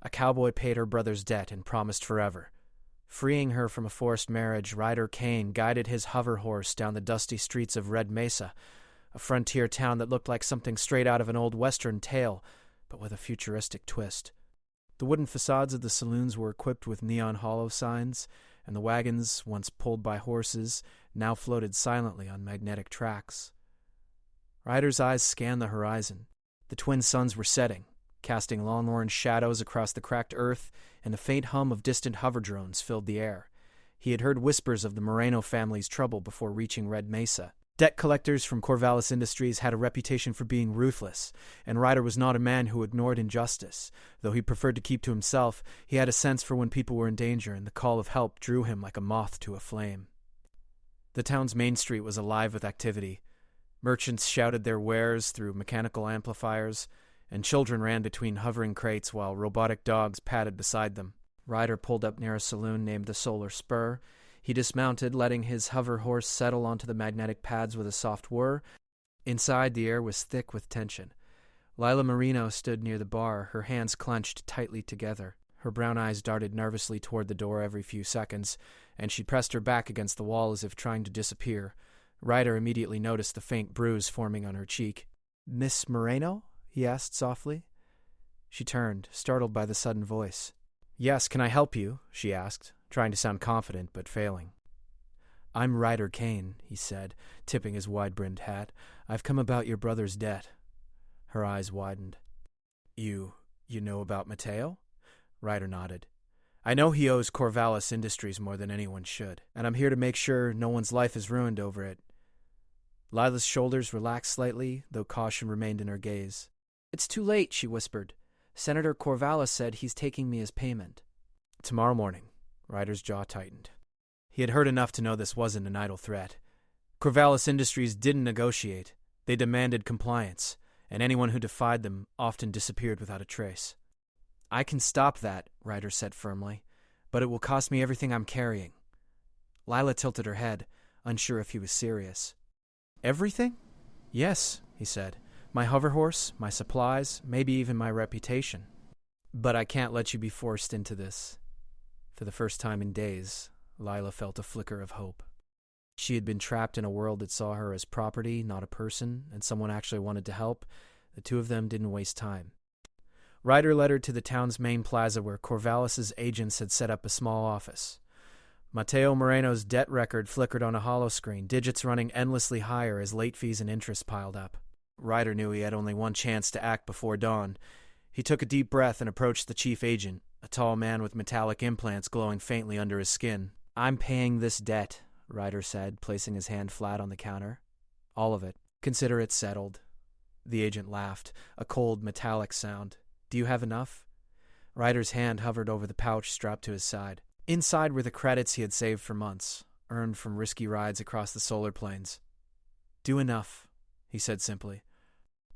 A cowboy paid her brother's debt and promised forever. Freeing her from a forced marriage, Ryder Kane guided his hover horse down the dusty streets of Red Mesa, a frontier town that looked like something straight out of an old Western tale, but with a futuristic twist. The wooden facades of the saloons were equipped with neon hollow signs, and the wagons, once pulled by horses, now floated silently on magnetic tracks. Ryder's eyes scanned the horizon. The twin suns were setting, casting long-orange shadows across the cracked earth, and the faint hum of distant hover drones filled the air. He had heard whispers of the Moreno family's trouble before reaching Red Mesa. Debt collectors from Corvallis Industries had a reputation for being ruthless, and Ryder was not a man who ignored injustice. Though he preferred to keep to himself, he had a sense for when people were in danger, and the call of help drew him like a moth to a flame. The town's main street was alive with activity. Merchants shouted their wares through mechanical amplifiers, and children ran between hovering crates while robotic dogs padded beside them. Ryder pulled up near a saloon named the Solar Spur. He dismounted, letting his hover horse settle onto the magnetic pads with a soft whir. Inside, the air was thick with tension. Lila Marino stood near the bar, her hands clenched tightly together. Her brown eyes darted nervously toward the door every few seconds, and she pressed her back against the wall as if trying to disappear. Ryder immediately noticed the faint bruise forming on her cheek. "Miss Moreno?" he asked softly. She turned, startled by the sudden voice. "Yes, can I help you?" she asked, trying to sound confident but failing. "I'm Ryder Kane," he said, tipping his wide-brimmed hat. "I've come about your brother's debt." Her eyes widened. You know about Mateo?" Ryder nodded. "I know he owes Corvallis Industries more than anyone should, and I'm here to make sure no one's life is ruined over it." Lila's shoulders relaxed slightly, though caution remained in her gaze. "It's too late," she whispered. "Senator Corvallis said he's taking me as payment." "Tomorrow morning." Ryder's jaw tightened. He had heard enough to know this wasn't an idle threat. Corvallis Industries didn't negotiate. They demanded compliance, and anyone who defied them often disappeared without a trace. "I can stop that," Ryder said firmly, "but it will cost me everything I'm carrying." Lila tilted her head, unsure if he was serious. "Everything?" "Yes," he said. "My hover horse, my supplies, maybe even my reputation. But I can't let you be forced into this." For the first time in days, Lila felt a flicker of hope. She had been trapped in a world that saw her as property, not a person, and someone actually wanted to help. The two of them didn't waste time. Ryder led her to the town's main plaza where Corvallis' agents had set up a small office. Mateo Moreno's debt record flickered on a hollow screen, digits running endlessly higher as late fees and interest piled up. Ryder knew he had only one chance to act before dawn. He took a deep breath and approached the chief agent, a tall man with metallic implants glowing faintly under his skin. "I'm paying this debt," Ryder said, placing his hand flat on the counter. "All of it. Consider it settled." The agent laughed, a cold, metallic sound. "Do you have enough?" Ryder's hand hovered over the pouch strapped to his side. Inside were the credits he had saved for months, earned from risky rides across the solar plains. "Do enough," he said simply.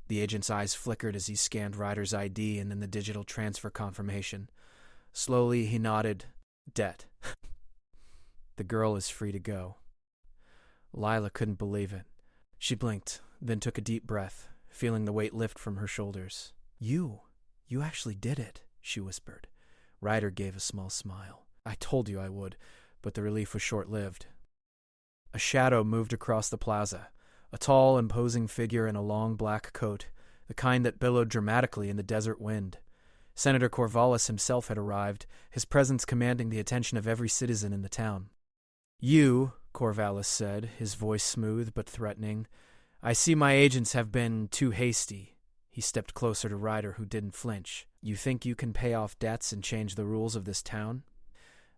The agent's eyes flickered as he scanned Ryder's ID and then the digital transfer confirmation. Slowly, he nodded. "Debt." "The girl is free to go." Lila couldn't believe it. She blinked, then took a deep breath, feeling the weight lift from her shoulders. You actually did it," she whispered. Ryder gave a small smile. "I told you I would," but the relief was short-lived. A shadow moved across the plaza, a tall, imposing figure in a long black coat, the kind that billowed dramatically in the desert wind. Senator Corvallis himself had arrived, his presence commanding the attention of every citizen in the town. "You," Corvallis said, his voice smooth but threatening, "I see my agents have been too hasty." He stepped closer to Ryder, who didn't flinch. "You think you can pay off debts and change the rules of this town?"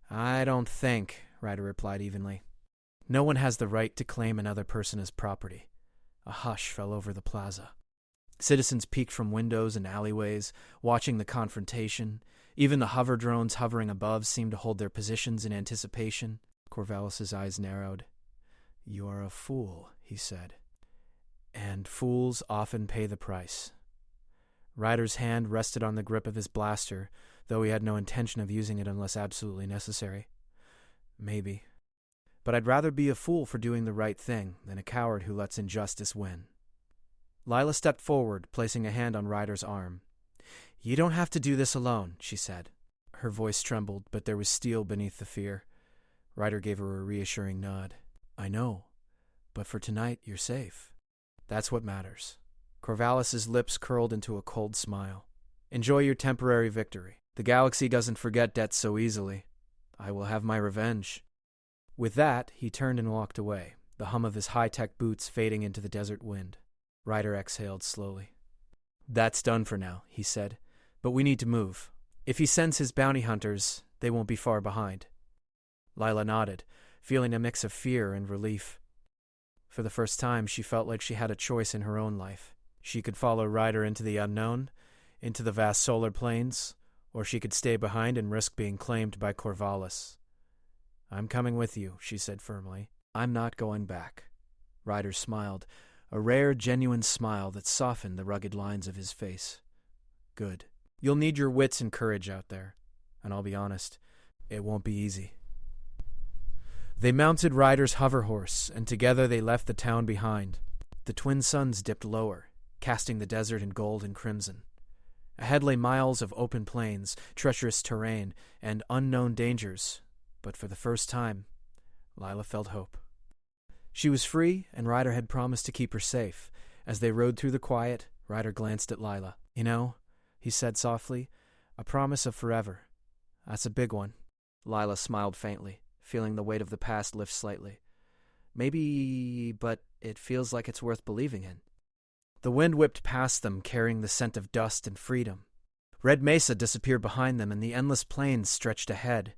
"I don't think," Ryder replied evenly. "No one has the right to claim another person as property." A hush fell over the plaza. Citizens peeked from windows and alleyways, watching the confrontation. Even the hover drones hovering above seemed to hold their positions in anticipation. Corvallis' eyes narrowed. "You are a fool," he said. "And fools often pay the price." Ryder's hand rested on the grip of his blaster, though he had no intention of using it unless absolutely necessary. "Maybe. But I'd rather be a fool for doing the right thing than a coward who lets injustice win." Lila stepped forward, placing a hand on Ryder's arm. "You don't have to do this alone," she said. Her voice trembled, but there was steel beneath the fear. Ryder gave her a reassuring nod. "I know, but for tonight you're safe. That's what matters." Corvallis's lips curled into a cold smile. "Enjoy your temporary victory. The galaxy doesn't forget debts so easily. I will have my revenge." With that, he turned and walked away, the hum of his high-tech boots fading into the desert wind. Ryder exhaled slowly. "That's done for now," he said, "but we need to move. If he sends his bounty hunters, they won't be far behind." Lila nodded, feeling a mix of fear and relief. For the first time, she felt like she had a choice in her own life. She could follow Ryder into the unknown, into the vast solar plains, or she could stay behind and risk being claimed by Corvallis. "I'm coming with you," she said firmly. "I'm not going back." Ryder smiled, a rare, genuine smile that softened the rugged lines of his face. "Good. You'll need your wits and courage out there, and I'll be honest, it won't be easy." They mounted Ryder's hover horse, and together they left the town behind. The twin suns dipped lower, casting the desert in gold and crimson. Ahead lay miles of open plains, treacherous terrain, and unknown dangers, but for the first time, Lila felt hope. She was free, and Ryder had promised to keep her safe. As they rode through the quiet, Ryder glanced at Lila. "You know," he said softly, "a promise of forever. That's a big one." Lila smiled faintly, feeling the weight of the past lift slightly. "Maybe, but it feels like it's worth believing in." The wind whipped past them, carrying the scent of dust and freedom. Red Mesa disappeared behind them, and the endless plains stretched ahead.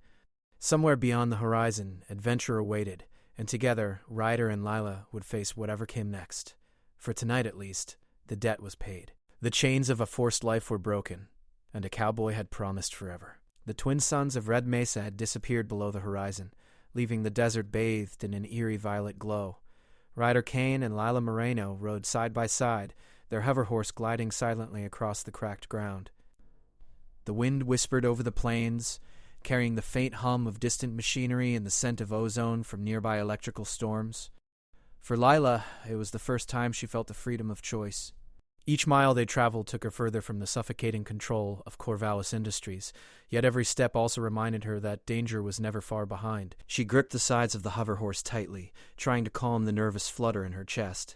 Somewhere beyond the horizon, adventure awaited, and together, Ryder and Lila would face whatever came next. For tonight, at least, the debt was paid. The chains of a forced life were broken, and a cowboy had promised forever. The twin suns of Red Mesa had disappeared below the horizon, leaving the desert bathed in an eerie violet glow. Ryder Kane and Lila Moreno rode side by side, their hover horse gliding silently across the cracked ground. The wind whispered over the plains, carrying the faint hum of distant machinery and the scent of ozone from nearby electrical storms. For Lila, it was the first time she felt the freedom of choice. Each mile they traveled took her further from the suffocating control of Corvallis Industries, yet every step also reminded her that danger was never far behind. She gripped the sides of the hover horse tightly, trying to calm the nervous flutter in her chest.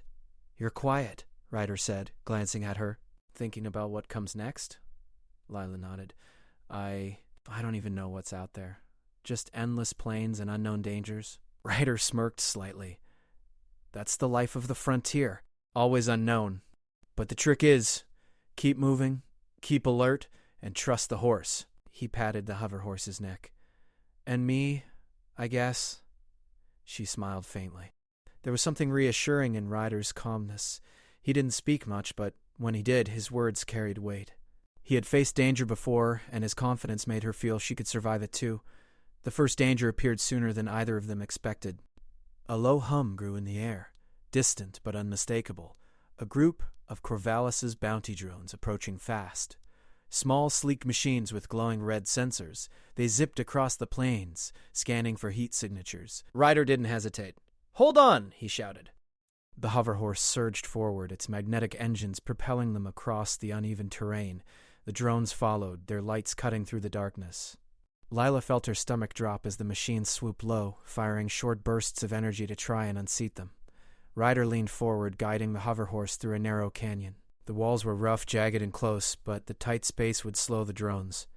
"You're quiet," Ryder said, glancing at her. "Thinking about what comes next?" Lila nodded. I don't even know what's out there. Just endless plains and unknown dangers." Ryder smirked slightly. "That's the life of the frontier, always unknown. But the trick is, keep moving, keep alert, and trust the horse." He patted the hover horse's neck. "And me, I guess." She smiled faintly. There was something reassuring in Ryder's calmness. He didn't speak much, but when he did, his words carried weight. He had faced danger before, and his confidence made her feel she could survive it too. The first danger appeared sooner than either of them expected. A low hum grew in the air, distant but unmistakable. A group of Corvallis's bounty drones approaching fast. Small, sleek machines with glowing red sensors. They zipped across the plains, scanning for heat signatures. Ryder didn't hesitate. "Hold on!" he shouted. The hover horse surged forward, its magnetic engines propelling them across the uneven terrain. The drones followed, their lights cutting through the darkness. Lila felt her stomach drop as the machines swooped low, firing short bursts of energy to try and unseat them. Ryder leaned forward, guiding the hover horse through a narrow canyon. The walls were rough, jagged, and close, but the tight space would slow the drones.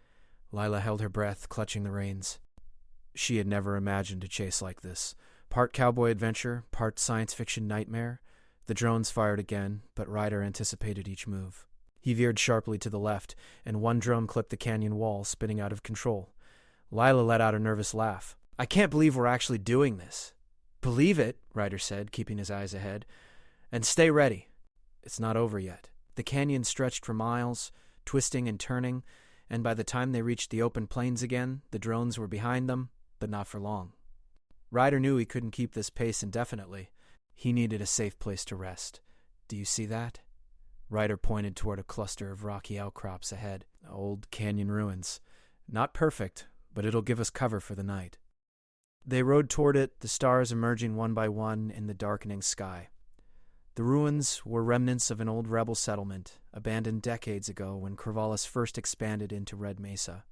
Lila held her breath, clutching the reins. She had never imagined a chase like this. Part cowboy adventure, part science fiction nightmare. The drones fired again, but Ryder anticipated each move. He veered sharply to the left, and one drone clipped the canyon wall, spinning out of control. Lila let out a nervous laugh. "I can't believe we're actually doing this." "Believe it," Ryder said, keeping his eyes ahead. "And stay ready. It's not over yet." The canyon stretched for miles, twisting and turning, and by the time they reached the open plains again, the drones were behind them, but not for long. Ryder knew he couldn't keep this pace indefinitely. He needed a safe place to rest. "Do you see that?" Ryder pointed toward a cluster of rocky outcrops ahead. "Old canyon ruins. Not perfect, but it'll give us cover for the night." They rode toward it, the stars emerging one by one in the darkening sky. The ruins were remnants of an old rebel settlement, abandoned decades ago when Corvallis first expanded into Red Mesa.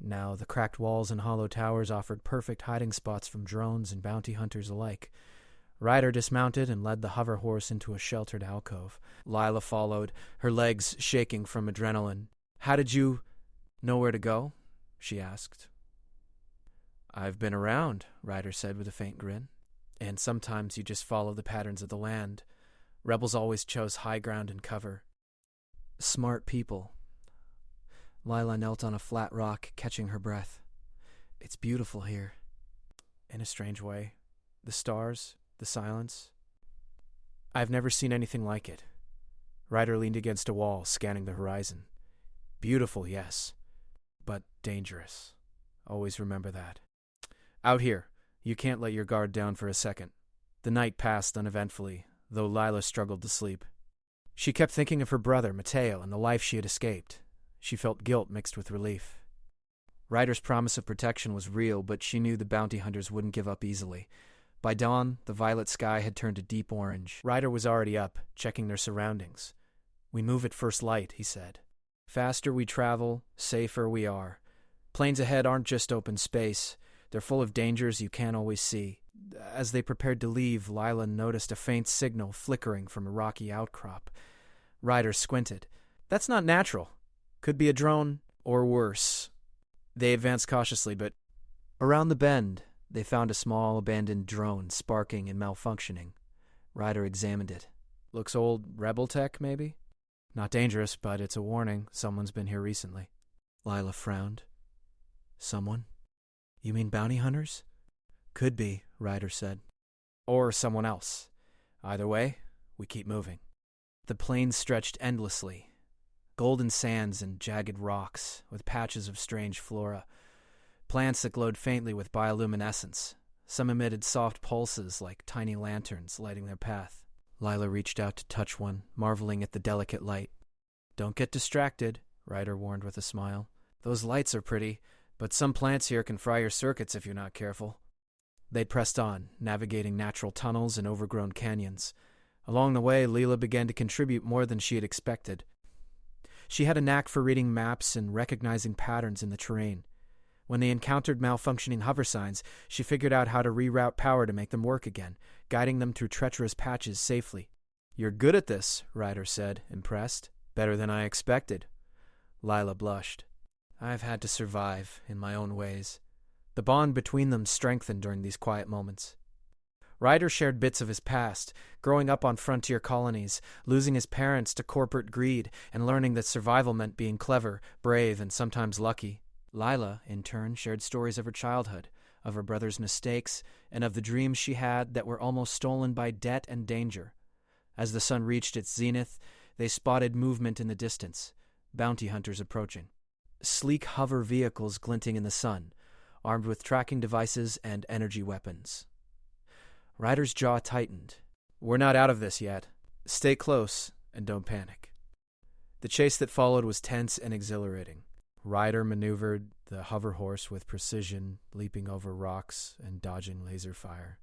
Now, the cracked walls and hollow towers offered perfect hiding spots from drones and bounty hunters alike. Ryder dismounted and led the hover horse into a sheltered alcove. Lila followed, her legs shaking from adrenaline. "How did you know where to go?" she asked. "I've been around," Ryder said with a faint grin. "And sometimes you just follow the patterns of the land. Rebels always chose high ground and cover." "Smart people." Lila knelt on a flat rock, catching her breath. "It's beautiful here." In a strange way. The stars, the silence. "I've never seen anything like it." Ryder leaned against a wall, scanning the horizon. "Beautiful, yes, but dangerous. Always remember that. Out here, you can't let your guard down for a second." The night passed uneventfully, though Lila struggled to sleep. She kept thinking of her brother, Mateo, and the life she had escaped. She felt guilt mixed with relief. Ryder's promise of protection was real, but she knew the bounty hunters wouldn't give up easily. By dawn, the violet sky had turned a deep orange. Ryder was already up, checking their surroundings. "We move at first light," he said. "Faster we travel, safer we are. Plains ahead aren't just open space. They're full of dangers you can't always see." As they prepared to leave, Lila noticed a faint signal flickering from a rocky outcrop. Ryder squinted. "That's not natural. Could be a drone, or worse." They advanced cautiously, but around the bend, they found a small abandoned drone sparking and malfunctioning. Ryder examined it. "Looks old rebel tech, maybe? Not dangerous, but it's a warning. Someone's been here recently." Lila frowned. "Someone? You mean bounty hunters?" "Could be," Ryder said. "Or someone else. Either way, we keep moving." The plains stretched endlessly. Golden sands and jagged rocks, with patches of strange flora. Plants that glowed faintly with bioluminescence. Some emitted soft pulses like tiny lanterns lighting their path. Lila reached out to touch one, marveling at the delicate light. "Don't get distracted," Ryder warned with a smile. "Those lights are pretty, but some plants here can fry your circuits if you're not careful." They pressed on, navigating natural tunnels and overgrown canyons. Along the way, Lila began to contribute more than she had expected. She had a knack for reading maps and recognizing patterns in the terrain. When they encountered malfunctioning hover signs, she figured out how to reroute power to make them work again, guiding them through treacherous patches safely. "You're good at this," Ryder said, impressed. "Better than I expected." Lila blushed. "I've had to survive in my own ways." The bond between them strengthened during these quiet moments. Ryder shared bits of his past, growing up on frontier colonies, losing his parents to corporate greed, and learning that survival meant being clever, brave, and sometimes lucky. Lila, in turn, shared stories of her childhood, of her brother's mistakes, and of the dreams she had that were almost stolen by debt and danger. As the sun reached its zenith, they spotted movement in the distance, bounty hunters approaching. Sleek hover vehicles glinting in the sun, armed with tracking devices and energy weapons. Ryder's jaw tightened. "We're not out of this yet. Stay close and don't panic." The chase that followed was tense and exhilarating. Ryder maneuvered the hover horse with precision, leaping over rocks and dodging laser fire.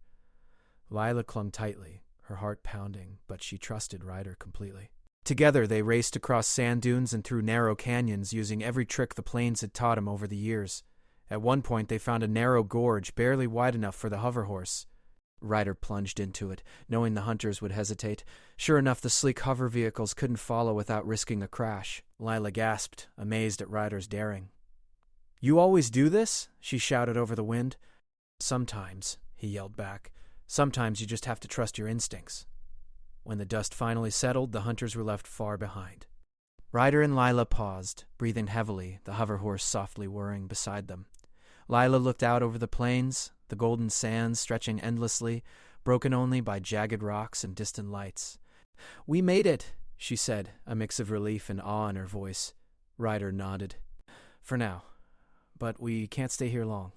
Lila clung tightly, her heart pounding, but she trusted Ryder completely. Together, they raced across sand dunes and through narrow canyons, using every trick the plains had taught him over the years. At one point, they found a narrow gorge barely wide enough for the hover horse. Ryder plunged into it, knowing the hunters would hesitate. Sure enough, the sleek hover vehicles couldn't follow without risking a crash. Lila gasped, amazed at Ryder's daring. "You always do this?" she shouted over the wind. "Sometimes," he yelled back. "Sometimes you just have to trust your instincts." When the dust finally settled, the hunters were left far behind. Ryder and Lila paused, breathing heavily, the hover horse softly whirring beside them. Lila looked out over the plains, the golden sands stretching endlessly, broken only by jagged rocks and distant lights. "We made it," she said, a mix of relief and awe in her voice. Ryder nodded. "For now. But we can't stay here long.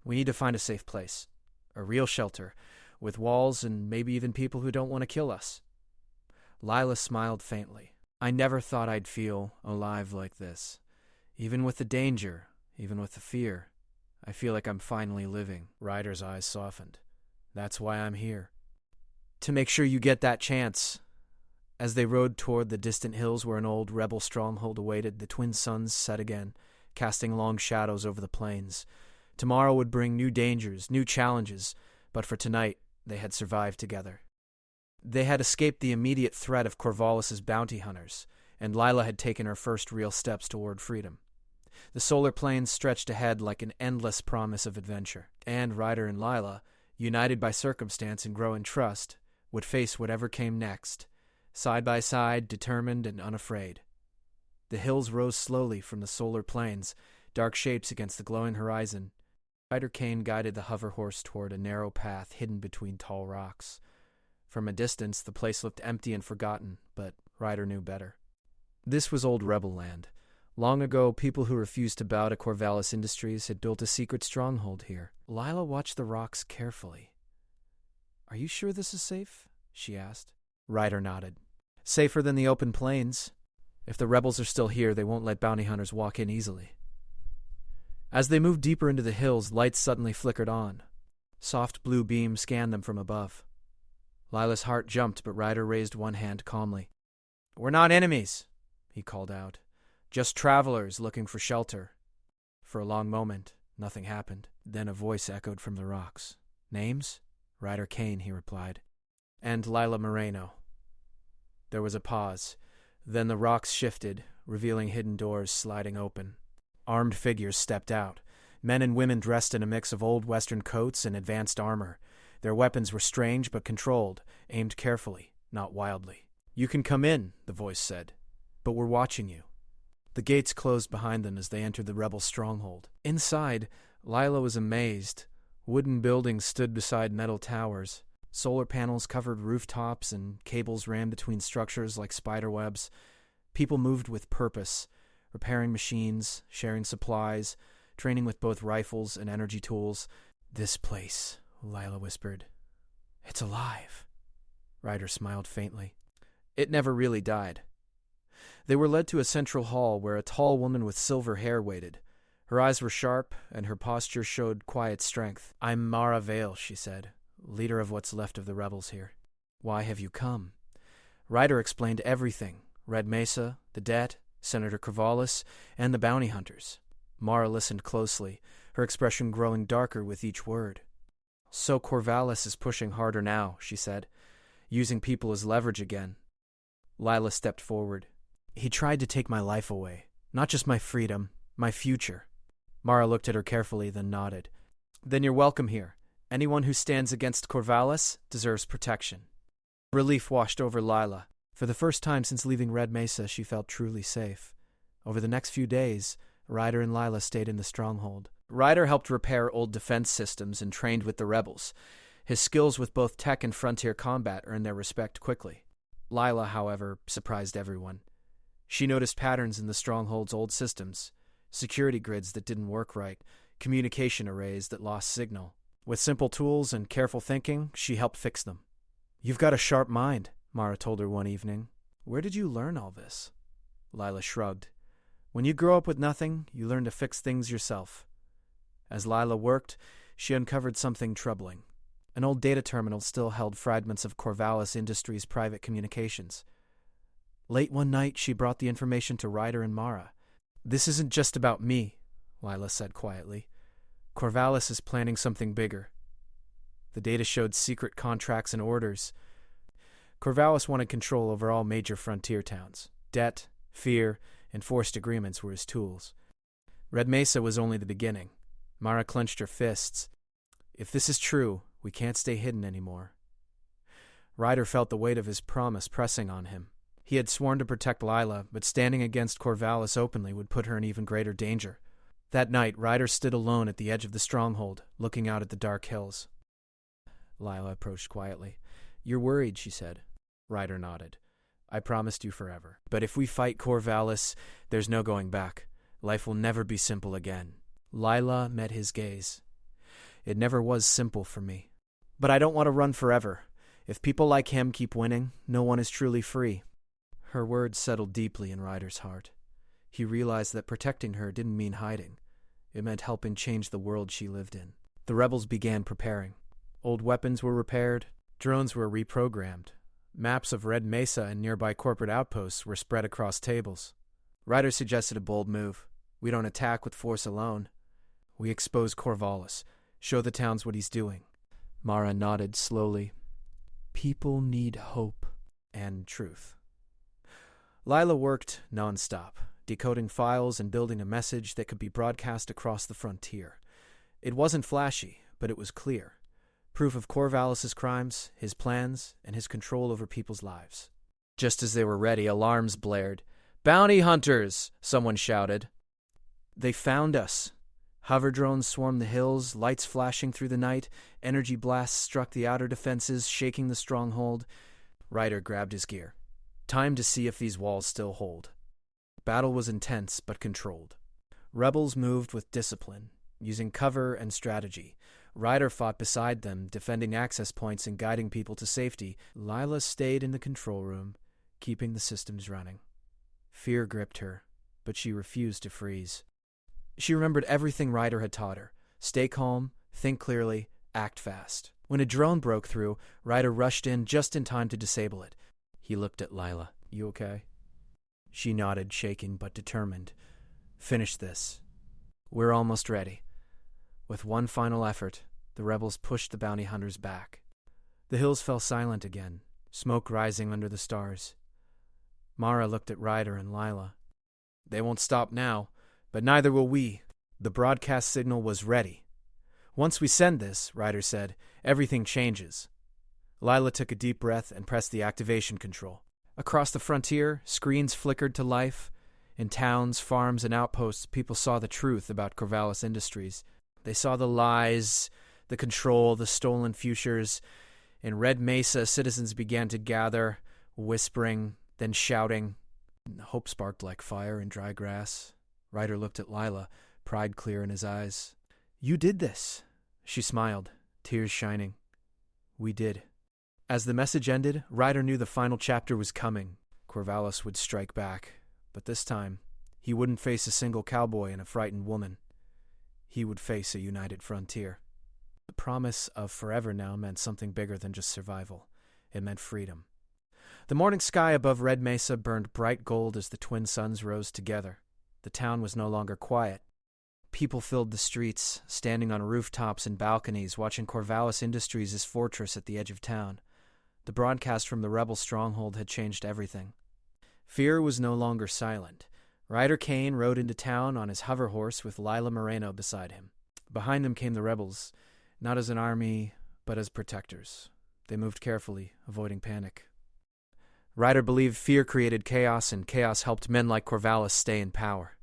We need to find a safe place. A real shelter, with walls and maybe even people who don't want to kill us." Lila smiled faintly. "I never thought I'd feel alive like this. Even with the danger, even with the fear. I feel like I'm finally living." Ryder's eyes softened. "That's why I'm here." to make sure you get that chance." As they rode toward the distant hills where an old rebel stronghold awaited, the twin suns set again, casting long shadows over the plains. Tomorrow would bring new dangers, new challenges, but for tonight they had survived together. They had escaped the immediate threat of Corvallis's bounty hunters, and Lila had taken her first real steps toward freedom. The solar plains stretched ahead like an endless promise of adventure, and Ryder and Lila, united by circumstance and growing trust, would face whatever came next, side by side, determined and unafraid. The hills rose slowly from the solar plains, dark shapes against the glowing horizon. Ryder Kane guided the hover horse toward a narrow path hidden between tall rocks. From a distance, the place looked empty and forgotten, but Ryder knew better. This was old rebel land. Long ago, people who refused to bow to Corvallis Industries had built a secret stronghold here. Lila watched the rocks carefully. "Are you sure this is safe?" she asked. Ryder nodded. "Safer than the open plains. If the rebels are still here, they won't let bounty hunters walk in easily." As they moved deeper into the hills, lights suddenly flickered on. Soft blue beams scanned them from above. Lila's heart jumped, but Ryder raised one hand calmly. "We're not enemies," he called out. "Just travelers looking for shelter." For a long moment, nothing happened. Then a voice echoed from the rocks. "Names?" "Ryder Kane," he replied. "And Lila Moreno." There was a pause. Then the rocks shifted, revealing hidden doors sliding open. Armed figures stepped out, men and women dressed in a mix of old Western coats and advanced armor. Their weapons were strange but controlled, aimed carefully, not wildly. "You can come in," the voice said, "but we're watching you." The gates closed behind them as they entered the rebel stronghold. Inside, Lila was amazed. Wooden buildings stood beside metal towers. Solar panels covered rooftops and cables ran between structures like spiderwebs. People moved with purpose, repairing machines, sharing supplies, training with both rifles and energy tools. "This place," Lila whispered. "It's alive." Ryder smiled faintly. It never really died. They were led to a central hall where a tall woman with silver hair waited. Her eyes were sharp, and her posture showed quiet strength. "I'm Mara Vale," she said, "leader of what's left of the rebels here." "Why have you come?" Ryder explained everything: Red Mesa, the debt, Senator Corvallis, and the bounty hunters. Mara listened closely, her expression growing darker with each word. "So Corvallis is pushing harder now," she said, "using people as leverage again." Lila stepped forward. "He tried to take my life away, not just my freedom, my future." Mara looked at her carefully, then nodded. "Then you're welcome here. Anyone who stands against Corvallis deserves protection." Relief washed over Lila. For the first time since leaving Red Mesa, she felt truly safe. Over the next few days, Ryder and Lila stayed in the stronghold. Ryder helped repair old defense systems and trained with the rebels. His skills with both tech and frontier combat earned their respect quickly. Lila, however, surprised everyone. She noticed patterns in the stronghold's old systems: security grids that didn't work right, communication arrays that lost signal. With simple tools and careful thinking, she helped fix them. "You've got a sharp mind," Mara told her one evening. "Where did you learn all this?" Lila shrugged. "When you grow up with nothing, you learn to fix things yourself." As Lila worked, she uncovered something troubling. An old data terminal still held fragments of Corvallis Industries' private communications. Late one night, she brought the information to Ryder and Mara. "This isn't just about me," Lila said quietly. "Corvallis is planning something bigger." The data showed secret contracts and orders. Corvallis wanted control over all major frontier towns. Debt, fear, and forced agreements were his tools. Red Mesa was only the beginning. Mara clenched her fists. "If this is true, we can't stay hidden anymore." Ryder felt the weight of his promise pressing on him. He had sworn to protect Lila, but standing against Corvallis openly would put her in even greater danger. That night, Ryder stood alone at the edge of the stronghold, looking out at the dark hills. Lila approached quietly. "You're worried," she said. Ryder nodded. "I promised you forever. But if we fight Corvallis, there's no going back. Life will never be simple again." Lila met his gaze. "It never was simple for me. But I don't want to run forever. If people like him keep winning, no one is truly free." Her words settled deeply in Ryder's heart. He realized that protecting her didn't mean hiding. It meant helping change the world she lived in. The rebels began preparing. Old weapons were repaired, Drones were reprogrammed. Maps of Red Mesa and nearby corporate outposts were spread across tables. Ryder suggested a bold move. We don't attack with force alone. We expose Corvallis. Show the towns what he's doing. Mara nodded slowly. People need hope and truth. Lila worked nonstop, decoding files and building a message that could be broadcast across the frontier. It wasn't flashy, but it was clear. Proof of Corvallis' crimes, his plans, and his control over people's lives. Just as they were ready, alarms blared. "Bounty hunters!" someone shouted. They found us. Hover drones swarmed the hills, lights flashing through the night. Energy blasts struck the outer defenses, shaking the stronghold. Ryder grabbed his gear. Time to see if these walls still hold. Battle was intense, but controlled. Rebels moved with discipline, using cover and strategy. Ryder fought beside them, defending access points and guiding people to safety. Lila stayed in the control room, keeping the systems running. Fear gripped her, but she refused to freeze. She remembered everything Ryder had taught her. Stay calm, think clearly, act fast. When a drone broke through, Ryder rushed in just in time to disable it. He looked at Lila. "You okay?" She nodded, shaking but determined. "Finish this. We're almost ready." With one final effort, the rebels pushed the bounty hunters back. The hills fell silent again, smoke rising under the stars. Mara looked at Ryder and Lila. "They won't stop now, but neither will we." The broadcast signal was ready. "Once we send this," Ryder said, "everything changes." Lila took a deep breath and pressed the activation control. Across the frontier, screens flickered to life. In towns, farms, and outposts, people saw the truth about Corvallis Industries. They saw the lies, the control, the stolen futures. In Red Mesa, citizens began to gather, whispering, then shouting. Hope sparked like fire in dry grass. Ryder looked at Lila, pride clear in his eyes. "You did this." She smiled, tears shining. "We did." As the message ended, Ryder knew the final chapter was coming. Corvallis would strike back, but this time, he wouldn't face a single cowboy and a frightened woman. He would face a united frontier. The promise of forever now meant something bigger than just survival. It meant freedom. The morning sky above Red Mesa burned bright gold as the twin suns rose together. The town was no longer quiet. People filled the streets, standing on rooftops and balconies, watching Corvallis Industries' fortress at the edge of town. The broadcast from the rebel stronghold had changed everything. Fear was no longer silent. Ryder Kane rode into town on his hover horse with Lila Moreno beside him. Behind them came the rebels, not as an army, but as protectors. They moved carefully, avoiding panic. Ryder believed fear created chaos, and chaos helped men like Corvallis stay in power.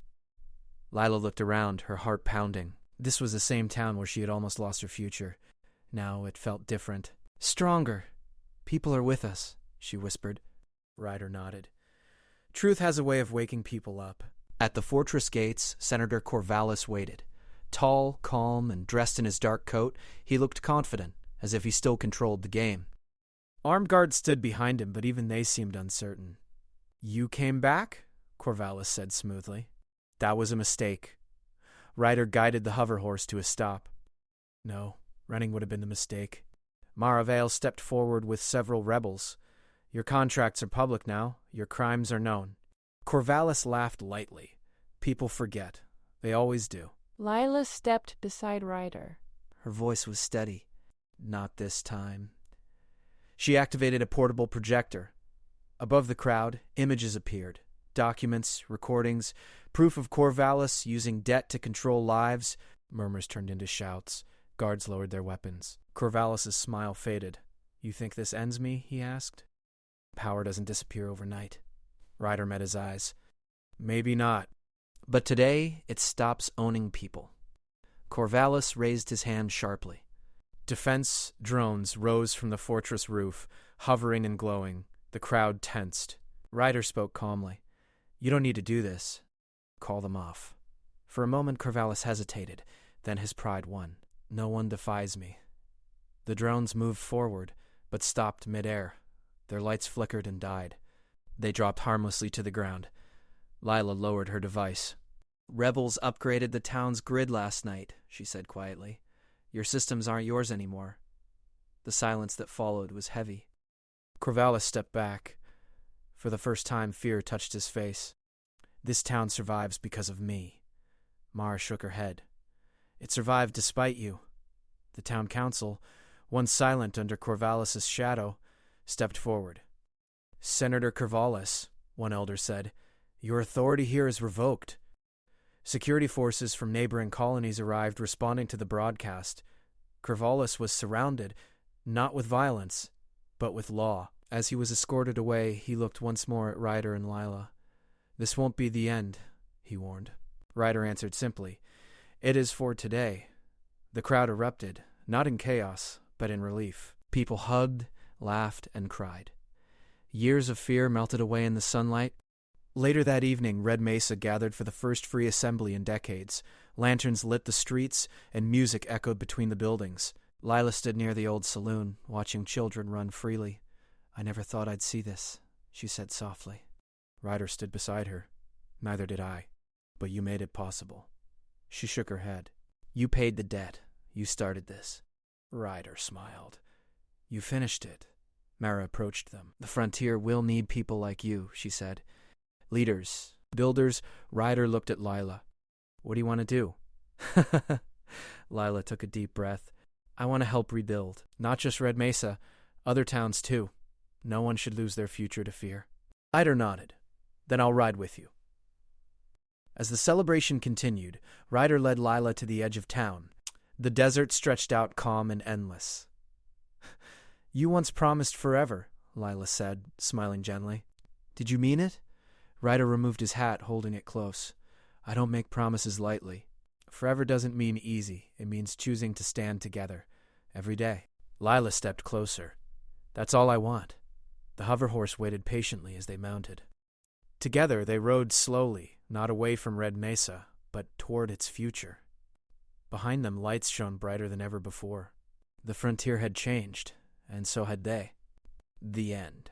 Lila looked around, her heart pounding. This was the same town where she had almost lost her future. Now it felt different. "Stronger. People are with us," she whispered. Ryder nodded. Truth has a way of waking people up. At the fortress gates, Senator Corvallis waited. Tall, calm, and dressed in his dark coat, he looked confident, as if he still controlled the game. Armed guards stood behind him, but even they seemed uncertain. "You came back?" Corvallis said smoothly. "That was a mistake." Ryder guided the hover horse to a stop. "No, running would have been the mistake." Mara Vale stepped forward with several rebels. "Your contracts are public now. Your crimes are known." Corvallis laughed lightly. "People forget. They always do." Lila stepped beside Ryder. Her voice was steady. "Not this time." She activated a portable projector. Above the crowd, images appeared. Documents, recordings, proof of Corvallis using debt to control lives. Murmurs turned into shouts. Guards lowered their weapons. Corvallis' smile faded. "You think this ends me?" he asked. "Power doesn't disappear overnight." Ryder met his eyes. "Maybe not. But today, it stops owning people." Corvallis raised his hand sharply. Defense drones rose from the fortress roof, hovering and glowing. The crowd tensed. Ryder spoke calmly. "You don't need to do this. Call them off." For a moment, Corvallis hesitated. Then his pride won. "No one defies me." The drones moved forward, but stopped midair. Their lights flickered and died. They dropped harmlessly to the ground. Lila lowered her device. "Rebels upgraded the town's grid last night," she said quietly. "Your systems aren't yours anymore." The silence that followed was heavy. Corvallis stepped back. For the first time, fear touched his face. This town survives because of me. Mara shook her head. It survived despite you. The town council, once silent under Corvallis's shadow, stepped forward. Senator Corvallis, one elder said, your authority here is revoked. Security forces from neighboring colonies arrived responding to the broadcast. Corvallis was surrounded, not with violence, but with law. As he was escorted away, he looked once more at Ryder and Lila. This won't be the end, he warned. Ryder answered simply, it is for today. The crowd erupted, not in chaos, but in relief. People hugged, laughed, and cried. Years of fear melted away in the sunlight. Later that evening, Red Mesa gathered for the first free assembly in decades. Lanterns lit the streets, and music echoed between the buildings. Lila stood near the old saloon, watching children run freely. I never thought I'd see this, she said softly. Ryder stood beside her. Neither did I. But you made it possible. She shook her head. You paid the debt. You started this. Ryder smiled. You finished it. Mara approached them. The frontier will need people like you, she said. Leaders, builders. Ryder looked at Lila. What do you want to do? Lila took a deep breath. I want to help rebuild. Not just Red Mesa, other towns too. No one should lose their future to fear. Ryder nodded. Then I'll ride with you. As the celebration continued, Ryder led Lila to the edge of town. The desert stretched out calm and endless. You once promised forever, Lila said, smiling gently. Did you mean it? Ryder removed his hat, holding it close. I don't make promises lightly. Forever doesn't mean easy. It means choosing to stand together. Every day. Lila stepped closer. That's all I want. The hoverhorse waited patiently as they mounted. Together they rode slowly, not away from Red Mesa, but toward its future. Behind them, lights shone brighter than ever before. The frontier had changed, and so had they. The end.